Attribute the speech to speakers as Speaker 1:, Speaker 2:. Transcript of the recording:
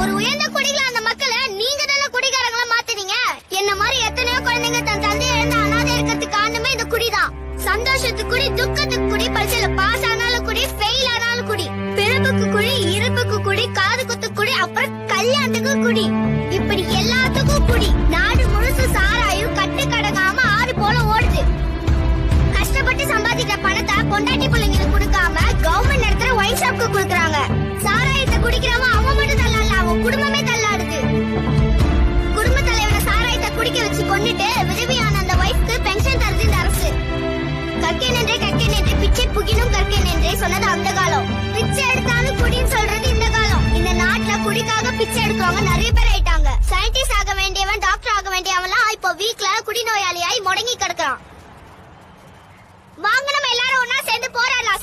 Speaker 1: ஒரு உயர்ந்த குடிகளை அந்த மக்களை நீங்க தானே குடிகாரங்களா மாத்துறீங்க. என்ன மாதிரி எத்தனையோ குழந்தைங்க தன் தந்தையை இழந்து அனாதை இருக்கிறதுக்கு காரணமே இந்த குடிதான். சந்தோஷத்துக்கு குடி, துக்கத்துக்கு குடி, பரிசையில பாஸ் ஆனாலும் குடி, ஃபெயில் ஆனாலும் குடி, பிறப்புக்கு குடி, இறப்புக்கு குடி, காது குத்து குடி, அப்புறம் கல்யாணத்துக்கு குடி, இப்படி எல்லாத்துக்கும் குடி. நாடு முழுசு சாராயும் கட்டு கடங்காம ஆறு போல ஓடுது. கஷ்டப்பட்டு சம்பாதிக்கிற பணத்தை பொண்டாட்டி பிள்ளைங்களுக்கு கொடுக்காம கவர்மெண்ட் நடத்துற ஒயின் ஷாப்க்கு கொடுக்கறாங்க. சாராயத்தை குடிக்கிறவன் அவன் மட்டும் தள்ளாடல, அவன் குடும்பமே தள்ளாடுது. குடும்ப தலைவனை சாராயத்தை குடிக்க வச்சு கொண்டுட்டு விதவியான அந்த வைஃப்க்கு பென்ஷன் தருது இந்த அரசு. கற்கை நின்றே பிச்சை புகினும் கற்கை நின்றே சொன்னது அந்த காலம். பிச்சை எடுத்தாலும் குடின்னு சொல்றது இந்த காலம். இந்த நாட்டுல குடிக்காக பிச்சை எடுக்கிறவங்க நிறைய பேர் ஆயிட்டாங்க. சயின்டிஸ்ட் ஆக வேண்டியவன், டாக்டர் ஆக வேண்டியவன்லாம் இப்போ வீக்ல குடிநோயாளியாய் முடங்கி கிடக்குறான். வாங்க நம்ம எல்லாரும் ஒன்னா சேர்ந்து போராடலாம்.